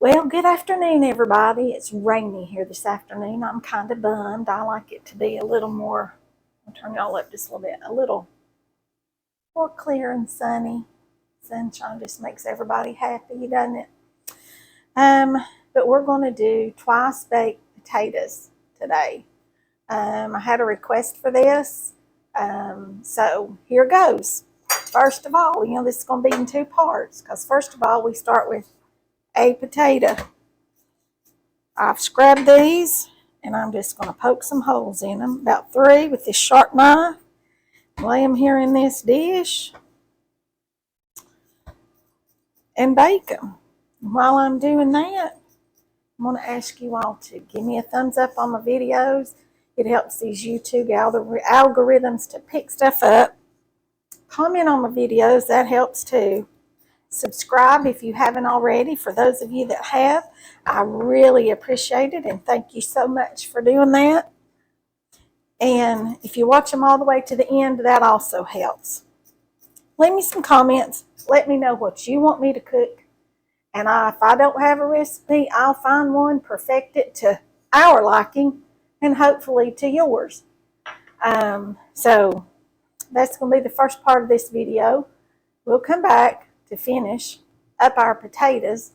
Well, good afternoon, everybody. It's rainy here this afternoon. I'm kind of bummed. I like it to be a little more, I'll turn y'all up just a little bit, a little more clear and sunny. Sunshine just makes everybody happy, doesn't it? But we're going to do twice baked potatoes today. I had a request for this, so here goes. First of all, this is going to be in two parts because first of all, we start with a potato. I've scrubbed these and I'm just going to poke some holes in them, about 3 with this sharp knife. Lay them here in this dish and bake them. While I'm doing that, I'm going to ask you all to give me a thumbs up on my videos. It helps these YouTube algorithms to pick stuff up. Comment on my videos, that helps too. Subscribe if you haven't already. For those of you that have, I really appreciate it and thank you so much for doing that. And if you watch them all the way to the end, that also helps. Leave me some comments. Let me know what you want me to cook. And if I don't have a recipe, I'll find one, perfect it to our liking, and hopefully to yours. So that's going to be the first part of this video. We'll come back to finish up our potatoes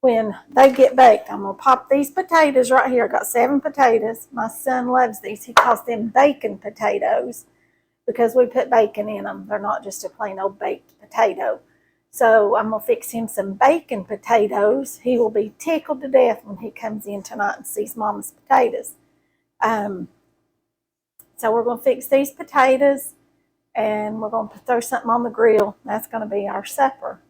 when they get baked. I'm going to pop these potatoes right here. I got 7 potatoes. My son loves these. He calls them bacon potatoes because we put bacon in them. They're not just a plain old baked potato. So I'm going to fix him some bacon potatoes. He will be tickled to death when he comes in tonight and sees Mama's potatoes. So we're going to fix these potatoes and we're going to throw something on the grill. That's going to be our supper.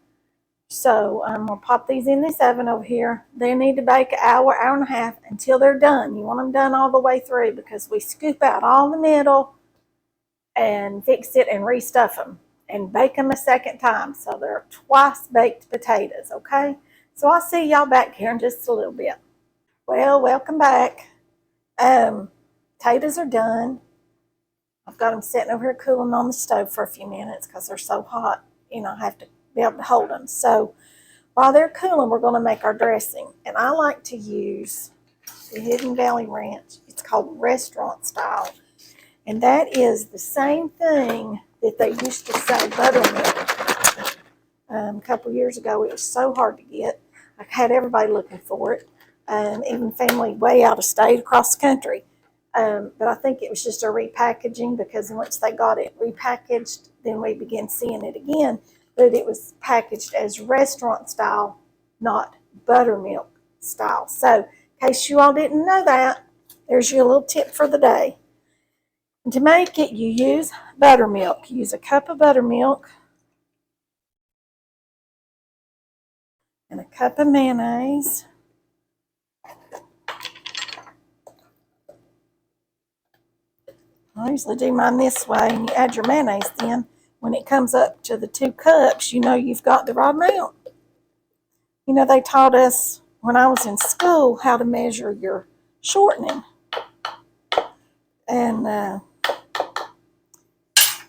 So I'm going to pop these in this oven over here. They need to bake an hour, hour and a half until they're done. You want them done all the way through because we scoop out all the middle and fix it and restuff them and bake them a second time. So they're twice baked potatoes, okay? So I'll see y'all back here in just a little bit. Well, welcome back. Potatoes are done. I've got them sitting over here cooling on the stove for a few minutes because they're so hot. I have to be able to hold them. So while they're cooling, we're going to make our dressing. And I like to use the Hidden Valley Ranch. It's called restaurant style. And that is the same thing that they used to say buttermilk. A couple years ago, it was so hard to get. I had everybody looking for it, even family way out of state across the country. But I think it was just a repackaging because once they got it repackaged, then we began seeing it again. But it was packaged as restaurant style, not buttermilk style. So in case you all didn't know that, there's your little tip for the day. And to make it, you use buttermilk. Use a cup of buttermilk and a cup of mayonnaise. I usually do mine this way, and you add your mayonnaise then. When it comes up to the 2 cups, you know you've got the right amount. They taught us when I was in school how to measure your shortening. And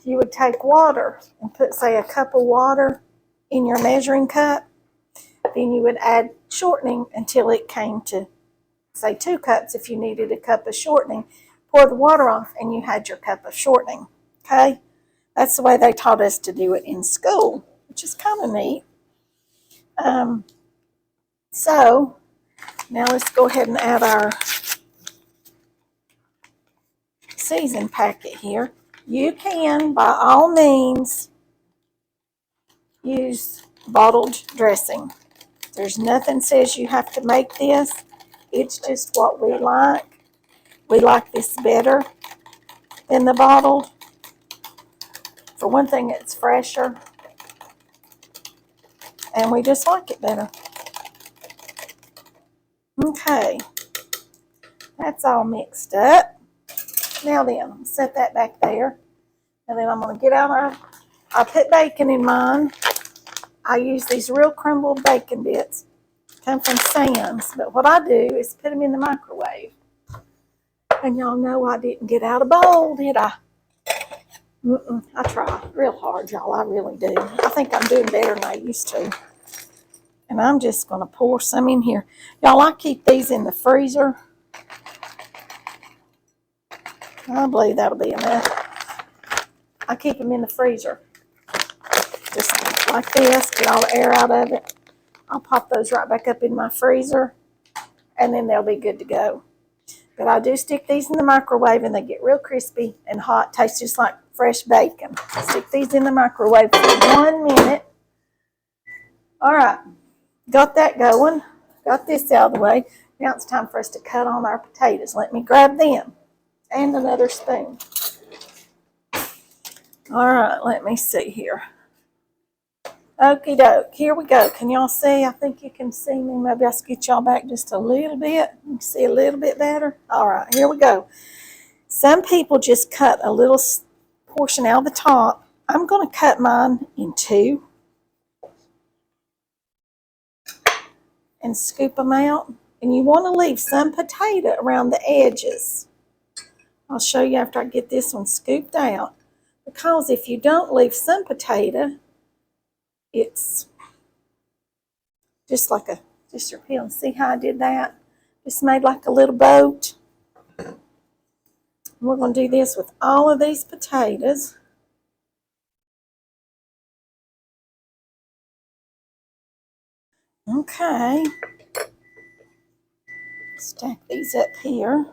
you would take water and put, say, a cup of water in your measuring cup. Then you would add shortening until it came to, say, 2 cups if you needed a cup of shortening. Pour the water off and you had your cup of shortening, okay? That's the way they taught us to do it in school, which is kind of neat. So now let's go ahead and add our season packet here. You can, by all means, use bottled dressing. There's nothing says you have to make this. It's just what we like. We like this better than the bottled. For one thing, it's fresher. And we just like it better. Okay. That's all mixed up. Now then, set that back there. And then I'm going to get out I put bacon in mine. I use these real crumbled bacon bits. Come from Sam's. But what I do is put them in the microwave. And y'all know I didn't get out a bowl, did I? I try real hard, y'all. I really do. I think I'm doing better than I used to. And I'm just going to pour some in here. Y'all, I keep these in the freezer. I believe that'll be enough. I keep them in the freezer. Just like this, get all the air out of it. I'll pop those right back up in my freezer, and then they'll be good to go. But I do stick these in the microwave, and they get real crispy and hot. Tastes just like fresh bacon. Stick these in the microwave for 1 minute. All right, got that going. Got this out of the way. Now it's time for us to cut on our potatoes. Let me grab them and another spoon. All right, let me see here. Okie doke, here we go. Can y'all see? I think you can see me. Maybe I'll scoot y'all back just a little bit. You can see a little bit better. All right, here we go. Some people just cut a little portion out of the top. I'm going to cut mine in two and scoop them out. And you want to leave some potato around the edges. I'll show you after I get this one scooped out. Because if you don't leave some potato, it's just like just your peel. See how I did that? Just made like a little boat. We're going to do this with all of these potatoes. Okay. Stack these up here.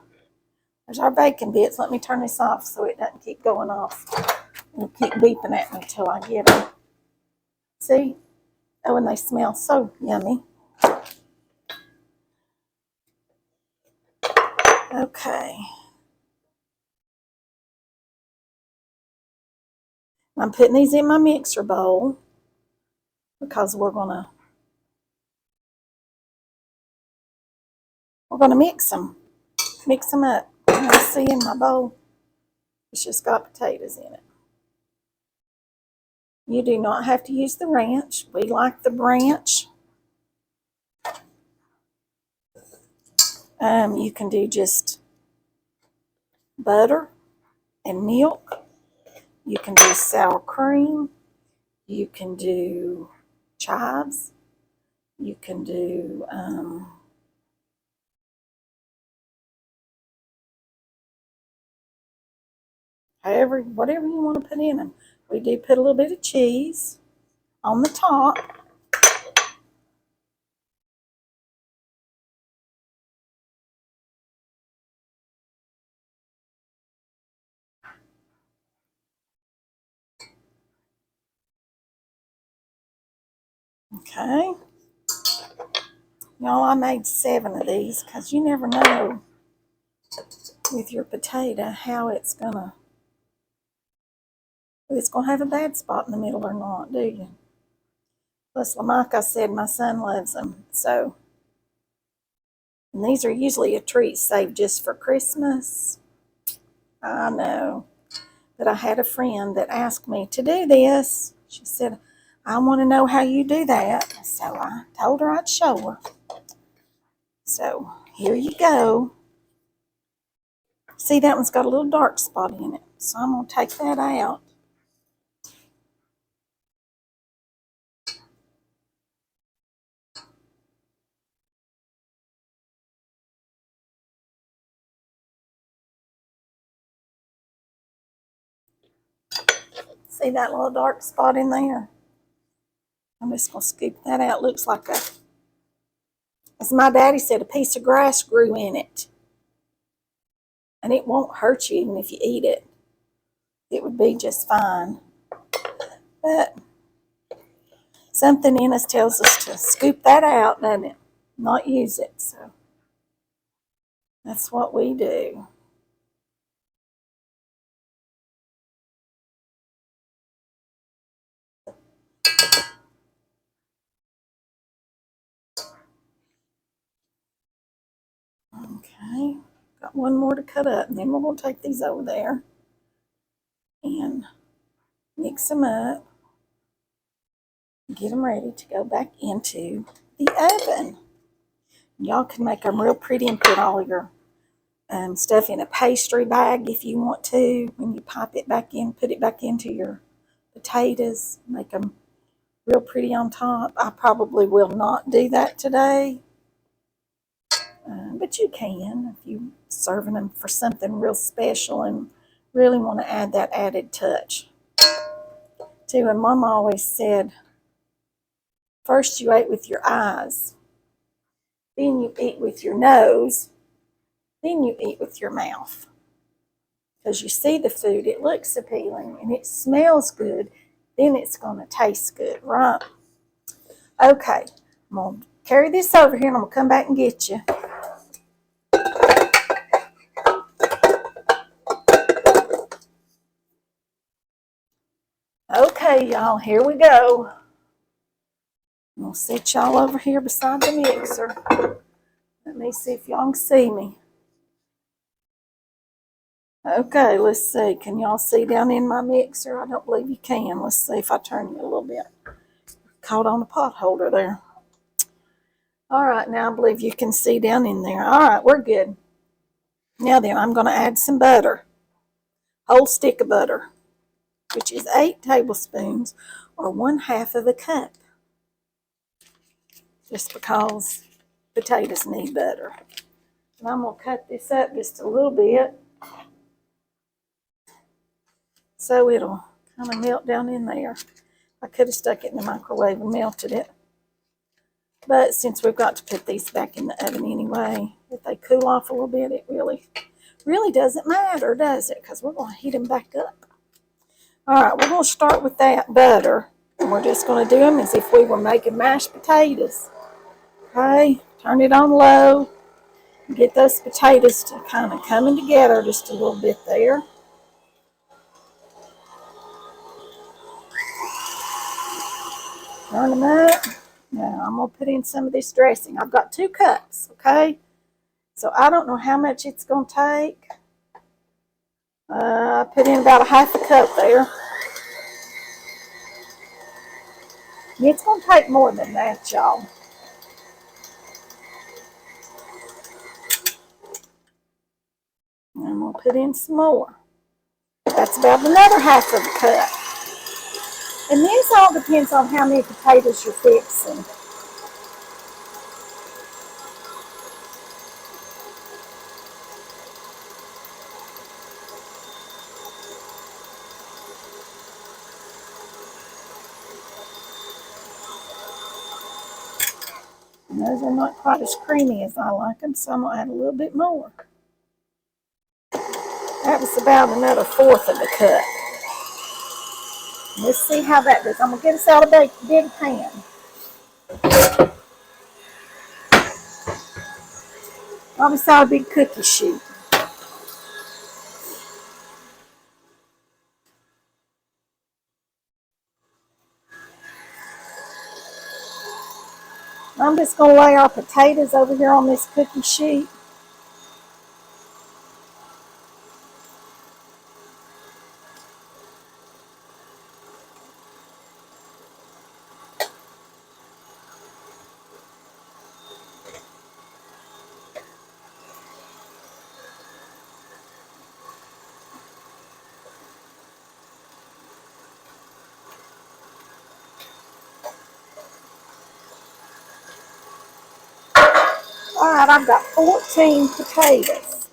There's our bacon bits. Let me turn this off so it doesn't keep going off. It'll keep beeping at me until I get them. See? Oh, and they smell so yummy. Okay. I'm putting these in my mixer bowl because we're gonna mix them up. I see in my bowl, it's just got potatoes in it. You do not have to use the ranch. We like the ranch. You can do just butter and milk. You can do sour cream. You can do chives. You can do whatever you want to put in them. We do put a little bit of cheese on the top. Okay. Y'all, I made 7 of these because you never know with your potato how it's gonna have a bad spot in the middle or not, do you? Plus, like I said, my son loves them. So, and these are usually a treat saved just for Christmas. I know. But I had a friend that asked me to do this. She said, I want to know how you do that. So I told her I'd show her. So here you go. See, that one's got a little dark spot in it. So I'm going to take that out. See that little dark spot in there? I'm just going to scoop that out. Looks like as my daddy said, a piece of grass grew in it. And it won't hurt you even if you eat it. It would be just fine. But something in us tells us to scoop that out, doesn't it? Not use it. So that's what we do. Okay, got one more to cut up, and then we're going to take these over there and mix them up, get them ready to go back into the oven. Y'all can make them real pretty and put all your stuff in a pastry bag if you want to. When you pop it back in, put it back into your potatoes, make them real pretty on top. I probably will not do that today. But you can if you're serving them for something real special and really want to add that added touch. Too, and Mama always said, first you ate with your eyes, then you eat with your nose, then you eat with your mouth. Because you see the food, it looks appealing, and it smells good, then it's going to taste good, right? Okay, I'm going to carry this over here, and I'm going to come back and get you. Okay, y'all, here we go. I'm going to sit y'all over here beside the mixer. Let me see if y'all can see me. Okay, let's see. Can y'all see down in my mixer? I don't believe you can. Let's see if I turn you a little bit. Caught on the pot holder there. All right, now I believe you can see down in there. All right, we're good. Now then, I'm going to add some butter. Whole stick of butter, which is 8 tablespoons or 1/2 of a cup. Just because potatoes need butter. And I'm going to cut this up just a little bit so it'll kind of melt down in there. I could have stuck it in the microwave and melted it. But since we've got to put these back in the oven anyway, if they cool off a little bit, it really doesn't matter, does it? Because we're going to heat them back up. All right, we're going to start with that butter. And we're just going to do them as if we were making mashed potatoes. Okay, turn it on low. Get those potatoes to kind of coming together just a little bit there. Turn them up. Now I'm going to put in some of this dressing. I've got 2 cups, okay? So I don't know how much it's going to take. I put in about 1/2 cup there. It's going to take more than that, y'all. And I'm going to put in some more. That's about another 1/2 of a cup. And this all depends on how many potatoes you're fixing. And those are not quite as creamy as I like them, so I'm going to add a little bit more. That was about another 1/4 of a cup. Let's see how that does. I'm going to get us out of a big pan. Got us out a big cookie sheet. I'm just going to lay our potatoes over here on this cookie sheet. All right, I've got 14 potatoes.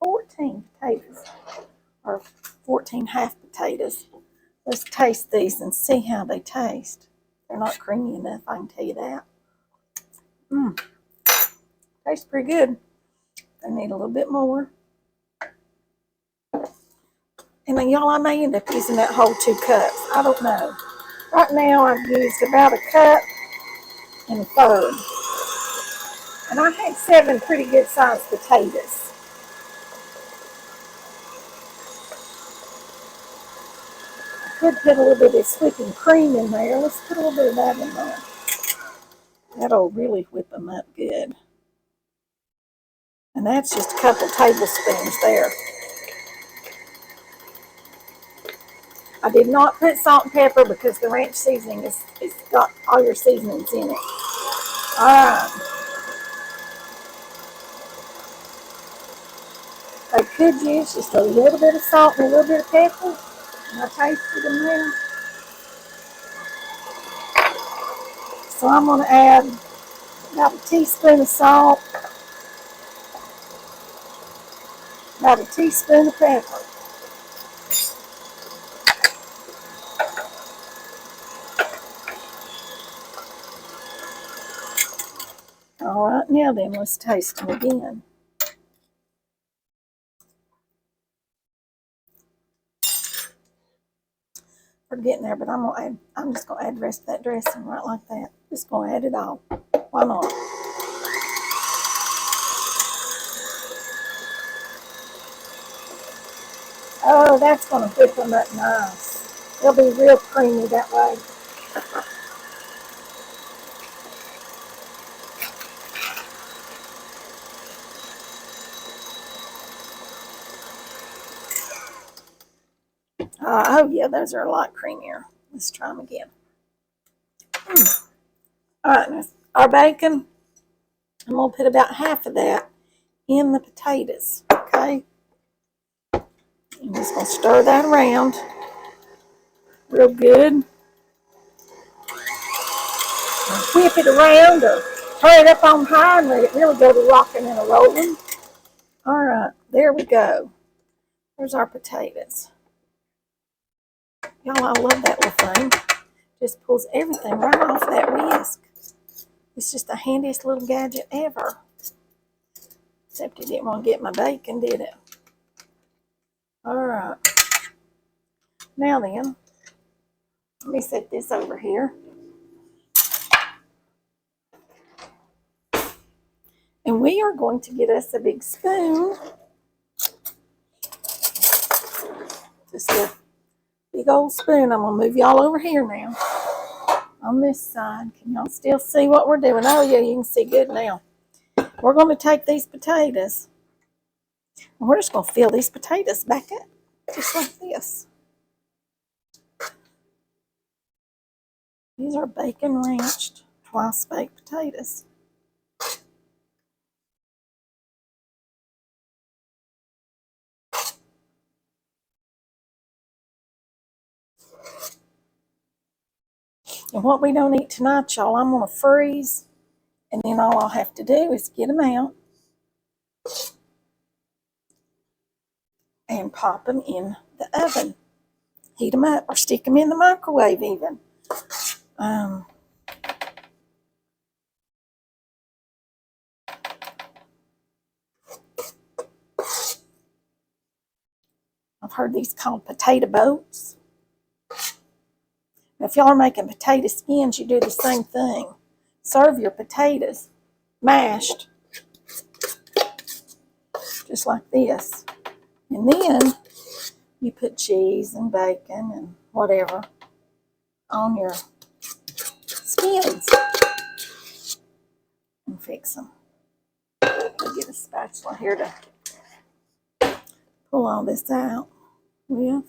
14 potatoes, or 14 half potatoes. Let's taste these and see how they taste. They're not creamy enough, I can tell you that. Tastes pretty good. They need a little bit more. And then y'all, I may end up using that whole 2 cups. I don't know. Right now I've used about 1 cup and 1/3. And I had 7 pretty good sized potatoes. I could put a little bit of this whipping cream in there. Let's put a little bit of that in there. That'll really whip them up good. And that's just a couple tablespoons there. I did not put salt and pepper because the ranch seasoning is got all your seasonings in it. All right. I could use just a little bit of salt and a little bit of pepper. And I tasted them there. So I'm going to add about a teaspoon of salt, about a teaspoon of pepper. All right, now then, let's taste them again. We're getting there, but I'm just gonna add the rest of that dressing right like that. Just gonna add it all. Why not? Oh, that's gonna whip them up nice. They'll be real creamy that way. Oh yeah, those are a lot creamier. Let's try them again. All right, now our bacon, I'm gonna put about half of that in the potatoes, okay? I'm just gonna stir that around real good. Whip it around or turn it up on high and let it really go to rocking and a rolling. All right, there we go. There's our potatoes. Y'all, I love that little thing. Just pulls everything right off that whisk. It's just the handiest little gadget ever. Except it didn't want to get my bacon, did it? All right. Now then, let me set this over here. And we are going to get us a big spoon. Just a big old spoon. I'm going to move y'all over here now. On this side. Can y'all still see what we're doing? Oh, yeah, you can see good now. We're going to take these potatoes. And we're just going to fill these potatoes back up. Just like this. These are bacon ranched, twice baked potatoes. And what we don't eat tonight, y'all, I'm going to freeze. And then all I'll have to do is get them out and pop them in the oven. Heat them up or stick them in the microwave even. I've heard these called potato boats. If y'all are making potato skins, you do the same thing. Serve your potatoes mashed, just like this. And then you put cheese and bacon and whatever on your skins and fix them. I'll get a spatula here to pull all this out with.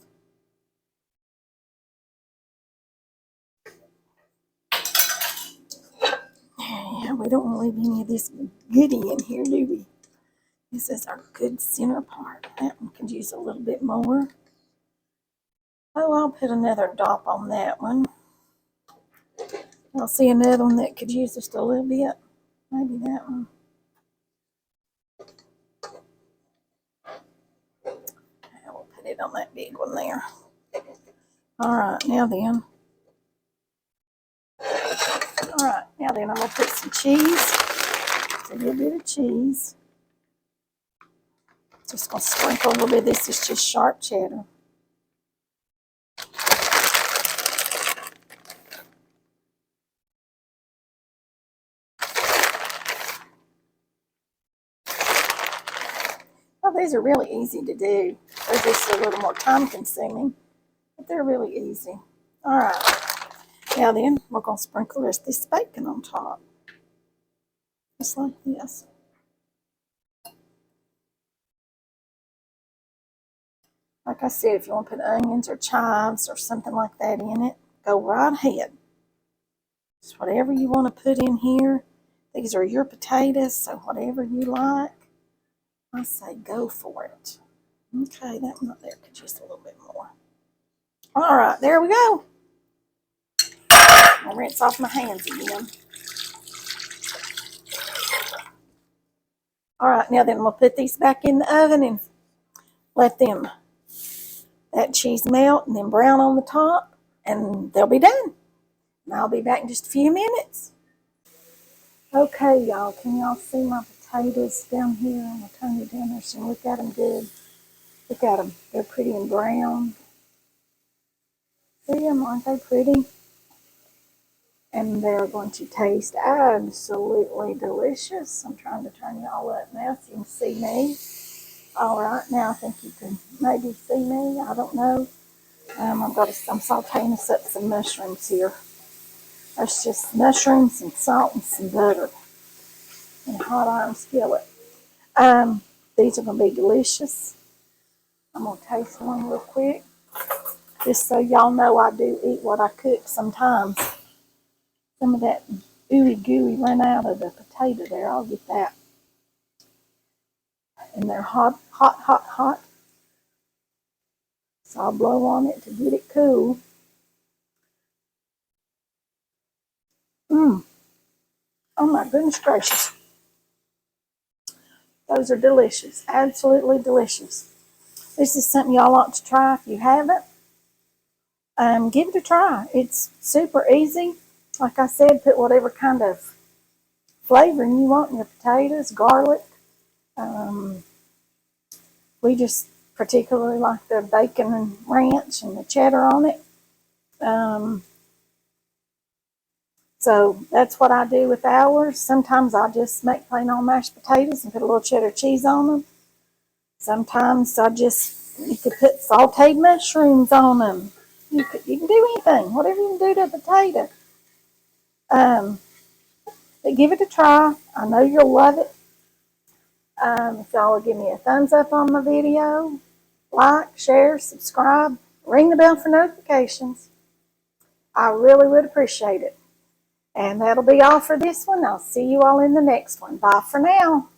Yeah, we don't want to leave any of this goodie in here, do we? This is our good center part. That one could use a little bit more. Oh, I'll put another dop on that one. I'll see another one that could use just a little bit. Maybe that one. I will put it on that big one there. All right, now then. All right, now then I'm going to put some cheese. A little bit of cheese. Just going to sprinkle a little bit. This is just sharp cheddar. Oh, these are really easy to do. They're just a little more time consuming, but they're really easy. All right. Now then, we're going to sprinkle the rest of this bacon on top. Just like this. Like I said, if you want to put onions or chives or something like that in it, go right ahead. Just whatever you want to put in here. These are your potatoes, so whatever you like, I say go for it. Okay, that one up there could use a little bit more. All right, there we go. I'll rinse off my hands again. All right, now then we'll put these back in the oven and let that cheese melt and then brown on the top, and they'll be done. And I'll be back in just a few minutes. Okay, y'all, can y'all see my potatoes down here? I'm going to turn it down there so look at them good. Look at them. They're pretty and brown. See them? Aren't they pretty? And they're going to taste absolutely delicious. I'm trying to turn y'all up now so you can see me. All right, now I think you can maybe see me. I don't know. I'm sauteing us up some mushrooms here. That's just mushrooms and salt and some butter in a hot iron skillet. These are going to be delicious. I'm going to taste one real quick. Just so y'all know I do eat what I cook sometimes. Some of that ooey gooey ran out of the potato there. I'll get that. And they're hot, hot, hot, hot. So I'll blow on it to get it cool. Oh my goodness gracious. Those are delicious. Absolutely delicious. This is something y'all ought to try if you haven't. Give it a try. It's super easy. Like I said, put whatever kind of flavoring you want in your potatoes, garlic. We just particularly like the bacon and ranch and the cheddar on it. So that's what I do with ours. Sometimes I just make plain old mashed potatoes and put a little cheddar cheese on them. Sometimes you could put sauteed mushrooms on them. You can do anything, whatever you can do to a potato. But give it a try. I know you'll love it. If y'all will give me a thumbs up on my video, like, share, subscribe, ring the bell for notifications. I really would appreciate it. And that'll be all for this one. I'll see you all in the next one. Bye for now.